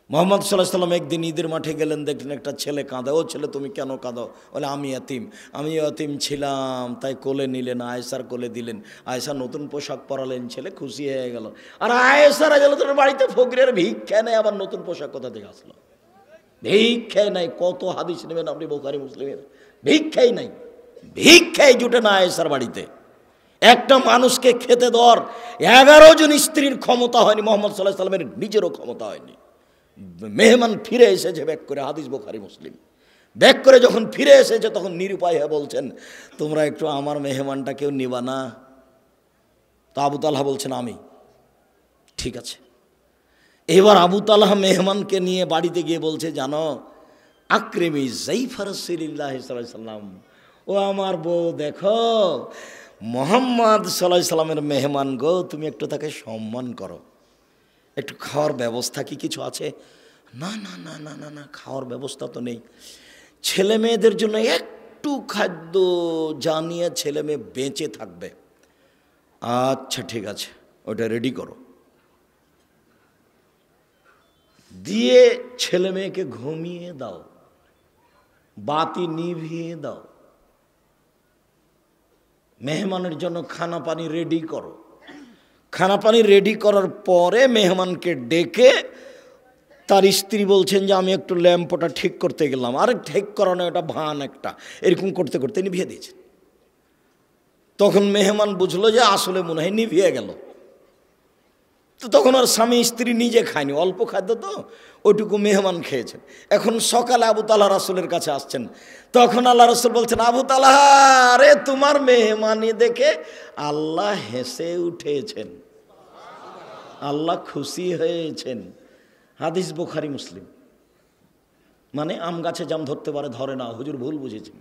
মোহাম্মদ সাল্লাল্লাহু আলাইহি সাল্লাম একদিন ঈদের মাঠে গেলেন, দেখলেন একটা ছেলে কাঁদে। ও ছেলে, তুমি কেন কাঁদো? বলে, আমি এতিম ছিলাম, তাই কোলে নিলেন, আয়েশার কোলে দিলেন, আয়েশা নতুন পোশাক পরালেন, ছেলে খুশি হয়ে গেল। আর আয়েশা রাদিয়াল্লাহু বাড়িতে ফকিরের ভিক্ষা নেই, আবার নতুন পোশাক কোথা থেকে আসলো? ভিক্ষাই নাই। কত হাদিস নেবেন আপনি বুখারী মুসলিমের? ভিক্ষাই নাই, ভিক্ষাই জুটে না আয়েশার বাড়িতে। একটা মানুষকে খেতে দেওয়ার 11 জন স্ত্রীর ক্ষমতা হয়নি, মোহাম্মদ সাল্লাল্লাহু আলাইহি সাল্লামের নিজেরও ক্ষমতা হয়নি। মেহমান ফিরে এসেছে ব্যাক করে, হাদিস বুখারী মুসলিম। ব্যাক করে যখন ফিরে এসেছে তখন নিরুপায় হয়ে বলছেন, তোমরা একটু আমার মেহমানটা কেউ নিবা না? তো আবু তালহা বলছেন, আমি। ঠিক আছে। এবার আবু তালহা মেহমানকে নিয়ে বাড়িতে গিয়ে বলছে, জানো, আকরিমি যাইফা রাসূলিল্লাহ সাল্লাল্লাহু আলাইহি সাল্লাম, ও আমার বউ, দেখো মুহাম্মদ সাল্লাল্লাহু আলাইহি সাল্লামের মেহমান গো, তুমি একটু তাকে সম্মান করো। একটু খাওয়ার ব্যবস্থা কি কিছু আছে? না না না না না না, খাওয়ার ব্যবস্থা তো নেই। ছেলে মেয়েদের জন্য একটু খাদ্য জানিয়ে ছেলে মেয়ে বেঁচে থাকবে। আচ্ছা ঠিক আছে, ওটা রেডি করো। দিয়ে ছেলে মেয়েকে ঘুমিয়ে দাও, বাতি নিভিয়ে দাও, মেহমানের জন্য খানা পানি রেডি করো। খানা পানি রেডি করার পরে মেহমানকে ডেকে তার স্ত্রী বলছেন যে আমি একটু ল্যাম্পটা ঠিক করতে গেলাম। আরে ঠিক করানো, এটা ভান একটা, এরকম করতে করতে নিভিয়ে দিয়েছেন। তখন মেহমান বুঝলো যে আসলে মনে হয় নিভিয়ে গেল। তো তখন আর স্বামী স্ত্রী নিজে খায়নি, অল্প খাদ্য তো, ওইটুকু মেহমান খেয়েছেন। এখন সকালে আবু তালহা রাসূলের কাছে আসছেন। তখন আল্লাহ রাসূল বলছেন, আবু তালহা, আরে তোমার মেহমানি দেখে আল্লাহ হেসে উঠেছেন, আল্লাহ খুশি হয়েছেন। হাদিস বুখারী মুসলিম। মানে আম গাছে জাম ধরতে পারে, ধরে না। হুজুর ভুল বুঝেছেন।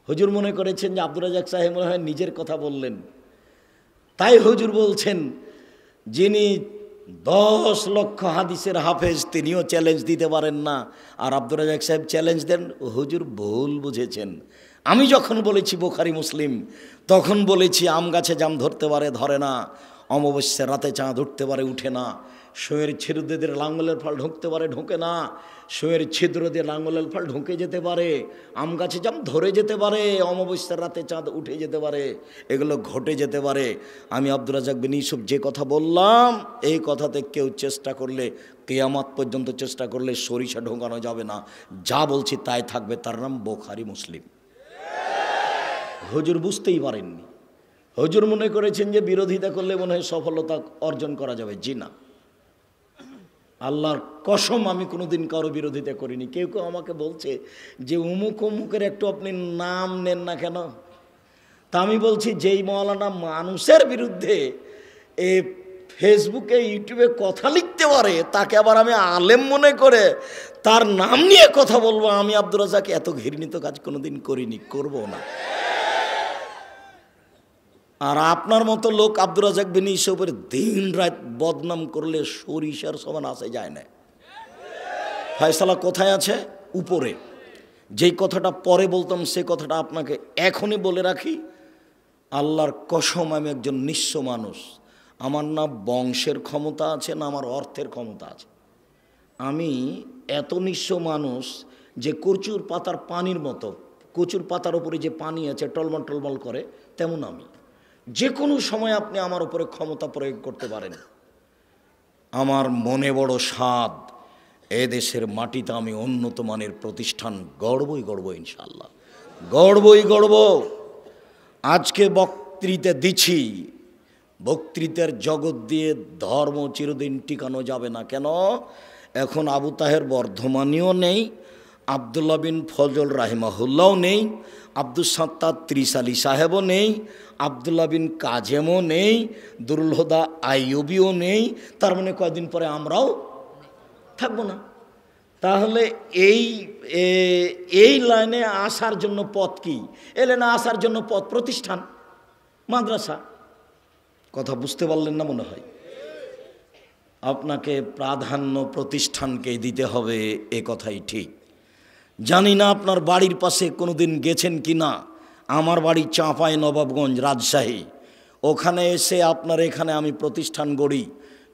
হুজুর মনে করেছেন যে আব্দুর রাজ্জাক সাহেব মনে হয় নিজের কথা বললেন, তাই হুজুর বলছেন যিনি 10 লক্ষ হাদিসের হাফেজ তিনিও চ্যালেঞ্জ দিতে পারেন না, আর আব্দুর রাজ্জাক সাহেব চ্যালেঞ্জ দেন। হুজুর ভুল বুঝেছেন। আমি যখন বলেছি বুখারী মুসলিম, তখন বলেছি আম গাছে জাম ধরতে পারে, ধরে না। অমাবস্যার রাতে চাঁদ উঠতে পারে, উঠে না। শোয়ের ছিদ্র দিয়ে লাঙ্গলের ফল ঢুকতে পারে, ঢোকে না। শোয়ের ছিদ্র দিয়ে লাঙ্গলের ফল ঢুকে যেতে পারে। আম গাছে জাম ধরে যেতে পারে, অমাবস্যার রাতে চাঁদ উঠে যেতে পারে, এগুলো ঘটে যেতে পারে। আমি আব্দুর রাজ্জাক বিন ইউসুফ যে কথা বললাম, এই কথাতে কেউ চেষ্টা করলে, কিয়ামত পর্যন্ত চেষ্টা করলে সরিষা ঢোকানো যাবে না। যা বলছি তাই থাকবে, তার নাম বুখারী মুসলিম। হুজুর বুঝতেই পারেননি। হুজুর মনে করেছেন যে বিরোধিতা করলে মনে হয় সফলতা অর্জন করা যাবে। জি না, আল্লাহর কসম আমি কোনোদিন কারো বিরোধিতা করিনি। কেউ কেউ আমাকে বলছে যে অমুক অমুকের একটু আপনি নাম নেন না কেন? তা আমি বলছি, যেই মওলানা মানুষের বিরুদ্ধে এ ফেসবুকে ইউটিউবে কথা লিখতে পারে, তাকে আবার আমি আলেম মনে করে তার নাম নিয়ে কথা বলবো? আমি আব্দুর রাজ্জাক এত ঘৃণিত কাজ কোনোদিন করিনি, করবো না। আর আপনার মতো লোক আব্দুর রাজ্জাক বিন ইউসুফের দিন রাত বদনাম করলে সরিষার সমান আসে যায় না। ফয়সালা কোথায় আছে? উপরে। যেই কথাটা পরে বলতাম সে কথাটা আপনাকে এখনই বলে রাখি, আল্লাহর কসম আমি একজন নিঃস্ব মানুষ। আমার না বংশের ক্ষমতা আছে, না আমার অর্থের ক্ষমতা আছে। আমি এত নিঃস্ব মানুষ যে কচুর পাতার পানির মতো, কচুর পাতার উপরে যে পানি আছে টলমল টলমল করে, তেমন আমি। যে কোনো সময় আপনি আমার উপরে ক্ষমতা প্রয়োগ করতে পারেন। আমার মনে বড় স্বাদ, এদেশের মাটিতে আমি উন্নত মানের প্রতিষ্ঠান গড়বই গড়ব, ইনশাআল্লাহ গড়বই গড়ব। আজকে বক্তৃতা দিচ্ছি, বক্তৃতার জগৎ দিয়ে ধর্ম চিরদিন টিকানো যাবে না। কেন? এখন আবু তাহের বর্ধমানীও নেই, আবদুল্লাহ বিন ফজল রাহিমাহুল্লাহও নেই, আব্দুস সাত্তার ত্রিশালী সাহেবও নেই, আবদুল্লাহ বিন কাজেমও নেই, দুরুল হুদা আইয়ুবিও নেই। তার মানে কয়েকদিন পরে আমরাও থাকবো না। তাহলে এই লাইনে আসার জন্য পথ কি? এই লাইনে আসার জন্য পথ প্রতিষ্ঠান, মাদ্রাসা। কথা বুঝতে পারলেন না মনে হয়? আপনাকে প্রাধান্য প্রতিষ্ঠানকে দিতে হবে, এ কথাই ঠিক। জানি না আপনার বাড়ির পাশে কোনোদিন গেছেন কি না। আমার বাড়ি চাঁপাই নবাবগঞ্জ, রাজশাহী। ওখানে এসে আপনার এখানে আমি প্রতিষ্ঠান গড়ি,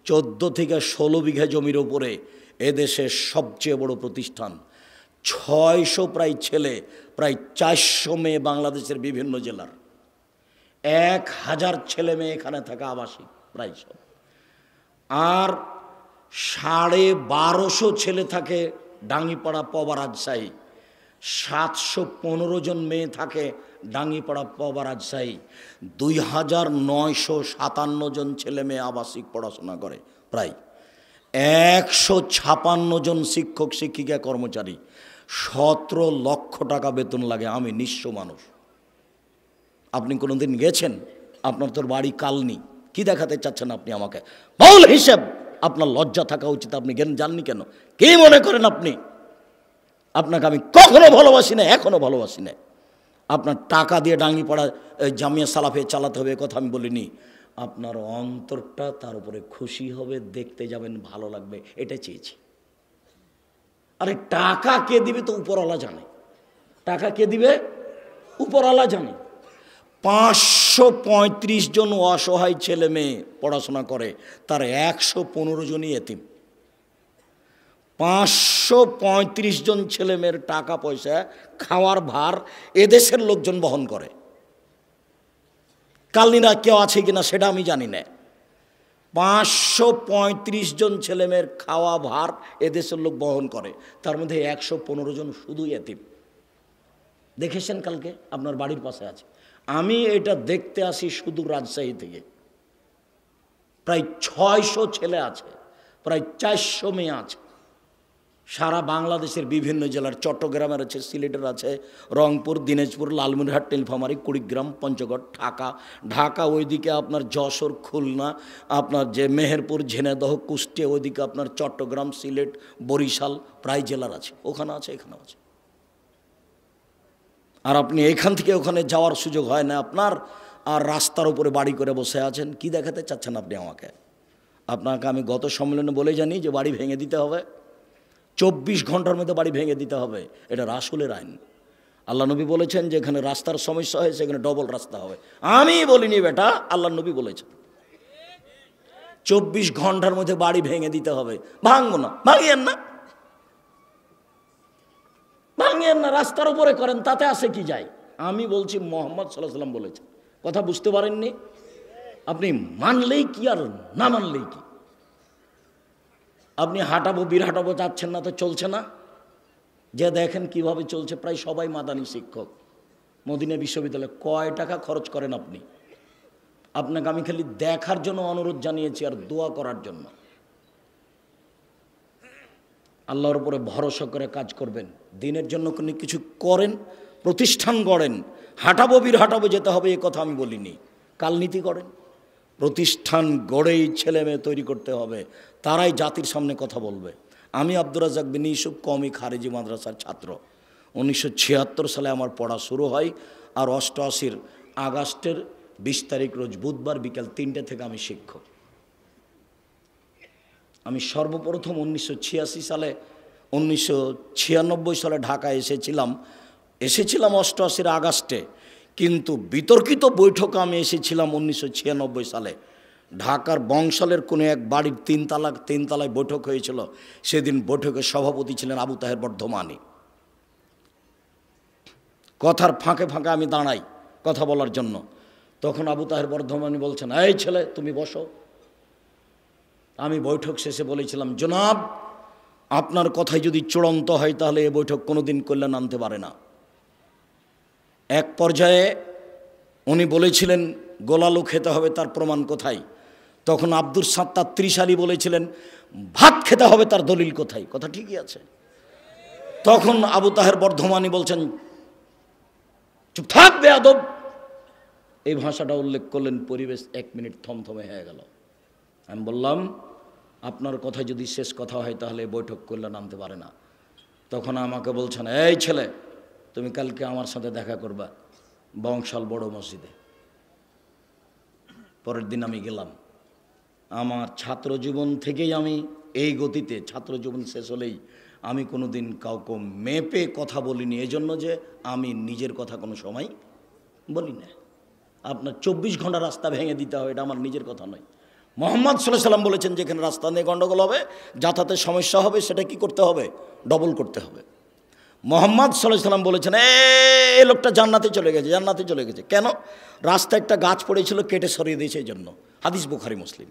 14 থেকে 16 বিঘা জমির উপরে এদেশের সবচেয়ে বড় প্রতিষ্ঠান। 600 প্রায় ছেলে, প্রায় 400 মেয়ে বাংলাদেশের বিভিন্ন জেলার। 1000 ছেলে মেয়ে এখানে থাকা আবাসিক প্রায় সব। আর 1250 ছেলে থাকে ডাঙ্গিপাড়া পবা রাজশাহী। 715 জন মেয়ে থাকে ডাঙ্গিপাড়া পবা রাজশাহী। 2957 জন ছেলে মেয়ে আবাসিক পড়াশোনা করে। প্রায় 156 জন শিক্ষক শিক্ষিকা কর্মচারী। 17 লক্ষ টাকা বেতন লাগে। আমি নিঃস্ব মানুষ। আপনি কোনোদিন গেছেন? আপনার তোর বাড়ি কালনি, কি দেখাতে চাচ্ছেন আপনি আমাকে? বল হিসেব। আপনার লজ্জা থাকা উচিত। আপনি জাননি কেন? কি মনে করেন আপনি? আপনাকে আমি কখনো ভালোবাসি না, এখনো ভালোবাসি না। আপনার টাকা দিয়ে ডাঙ্গিপাড়া জামিয়া সালাফে চালাতে হবে কথা আমি বলিনি। আপনার অন্তরটা তার উপরে খুশি হবে, দেখতে যাবেন, ভালো লাগবে, এটা চেয়েছি। আরে টাকা কে দিবে তো উপরওয়ালা জানে। টাকা কে দিবে? উপরওয়ালা জানে। 535 জন অসহায় ছেলে মেয়ে পড়াশোনা করে, তার 115 জনই এতিম। 535 জন ছেলে মেয়ের টাকা পয়সা খাওয়ার ভার এদেশের লোকজন বহন করে। কালনিরা কেউ আছে কিনা সেটা আমি জানি না। 535 জন ছেলে মেয়ের খাওয়া ভার এদেশের লোক বহন করে, তার মধ্যে 115 জন শুধু এতিম। দেখেছেন কালকে আপনার বাড়ির পাশে আছে। আমি এটা দেখতে আসি শুধু রাজশাহী থেকে। প্রায় 600 ছেলে আছে, প্রায় 400 মেয়ে আছে। সারা বাংলাদেশের বিভিন্ন জেলার, চট্টগ্রামের আছে, সিলেটের আছে, রংপুর, দিনাজপুর, লালমনিরহাট, নীলফামারী, কুড়িগ্রাম, পঞ্চগড়, ঢাকা ওইদিকে আপনার যশোর, খুলনা, আপনার যে মেহেরপুর, ঝিনাইদহ, কুষ্টিয়া, ওইদিকে আপনার চট্টগ্রাম, সিলেট, বরিশাল, প্রায় জেলার আছে। ওখানে আছে, এখানেও আছে। আর আপনি এখান থেকে ওখানে যাওয়ার সুযোগ হয় না আপনার, আর রাস্তার উপরে বাড়ি করে বসে আছেন। কি দেখাতে চাচ্ছেন আপনি আমাকে? আপনাকে আমি গত সম্মেলনে বলে জানি যে বাড়ি ভেঙে দিতে হবে, 24 ঘন্টার মধ্যে বাড়ি ভেঙে দিতে হবে। এটা রাসূলের আইন। আল্লাহ নবী বলেছেন যে এখানে রাস্তার সমস্যা হয় সেখানে ডবল রাস্তা হবে। আমি বলিনি বেটা, আল্লাহ নবী বলেছেন 24 ঘন্টার মধ্যে বাড়ি ভেঙে দিতে হবে। ভাঙবো না, ভাঙিয়েন না, ভাঙিয়েন না, রাস্তার উপরে করেন, তাতে আসে কি যায়? আমি বলছি মুহাম্মদ সাল্লাল্লাহু আলাইহি ওয়াসাল্লাম বলেছেন। কথা বুঝতে পারেননি? আপনি মানলেই কি আর না মানলেই কি? আপনি হাঁটাবো বীর হাঁটাবো চাচ্ছেন না তো চলছে না। যে দেখেন কিভাবে চলছে। প্রায় সবাই মাদানী শিক্ষক। মদিনা বিশ্ববিদ্যালয়ে কয় টাকা খরচ করেন আপনি? আপনাকে আমি খালি দেখার জন্য অনুরোধ জানিয়েছি আর দোয়া করার জন্য। আল্লাহর উপরে ভরসা করে কাজ করবেন, দিনের জন্য কোনো কিছু করেন, প্রতিষ্ঠান গড়েন। হাঁটাবো বীর হাঁটাবো যেতে হবে এ কথা আমি বলিনি। কালনীতি করেন, প্রতিষ্ঠান গড়েই ছেলে মেয়ে তৈরি করতে হবে, তারাই জাতির সামনে কথা বলবে। আমি আব্দুর রাজ্জাক বিন ইউসুফ কওমি খারেজি মাদ্রাসার ছাত্র। 1976 সালে আমার পড়া শুরু হয়, আর 88 আগস্টের 20 তারিখ রোজ বুধবার বিকাল 3টে থেকে আমি শিক্ষক। আমি সর্বপ্রথম 1986 সালে 1996 সালে ঢাকা এসেছিলাম 88 আগস্টে। কিন্তু বিতর্কিত বৈঠকে আমি এসেছিলাম 1996 সালে। ঢাকার বংশালের কোনো এক বাড়ির তিনতলায় বৈঠক হয়েছিল। সেদিন বৈঠকের সভাপতি ছিলেন আবু তাহের বর্ধমানী। কথার ফাঁকে ফাঁকে আমি দাঁড়াই কথা বলার জন্য। তখন আবু তাহের বর্ধমানী বলছেন, এই ছেলে তুমি বসো। আমি বৈঠক শেষে বলেছিলাম, জনাব আপনার কথাই যদি চূড়ান্ত হয় তাহলে এ বৈঠক কোনোদিন কল্যাণ আনতে পারে না। এক পর্যায়ে উনি বলেছিলেন গোলালু খেতে হবে, তার প্রমাণ কোথায়? তখন আব্দুর সাত্তার ত্রিশালী বলেছিলেন ভাত খেতে হবে, তার দলিল কোথায়? কথা ঠিকই আছে। তখন আবু তাহের বর্ধমানী বলছেন, চুপ থাক বেয়াদব। এই ভাষাটা উল্লেখ করলেন। পরিবেশ 1 মিনিট থমথমে হয়ে গেল। আমি বললাম, আপনার কথা যদি শেষ কথা হয় তাহলে বৈঠক কল্যাণ আনতে পারে না। তখন আমাকে বলছেন, এই ছেলে তুমি কালকে আমার সাথে দেখা করবা বংশাল বড় মসজিদে। পরের দিন আমি গেলাম। আমার ছাত্র জীবন থেকেই আমি এই গতিতে, ছাত্র জীবন শেষ হলেই আমি কোনো দিন কাউকে মেপে কথা বলিনি। এজন্য যে আমি নিজের কথা কোনো সময় বলি না। আপনার 24 ঘন্টা রাস্তা ভেঙে দিতে হবে, এটা আমার নিজের কথা নয়। মোহাম্মদ সাল্লাল্লাহু আলাইহি সাল্লাম বলেছেন যেখানে রাস্তা নিয়ে গণ্ডগোল হবে, যাতায়াতের সমস্যা হবে, সেটা কি করতে হবে? ডবল করতে হবে। মোহাম্মদ সাল্লাল্লাহু আলাইহি সাল্লাম বলেছেন এই লোকটা জান্নাতে চলে গেছে, জান্নাতে চলে গেছে। কেন? রাস্তায় একটা গাছ পড়েছিল, কেটে সরিয়ে দিয়েছে এই জন্য। হাদিস বুখারী মুসলিম।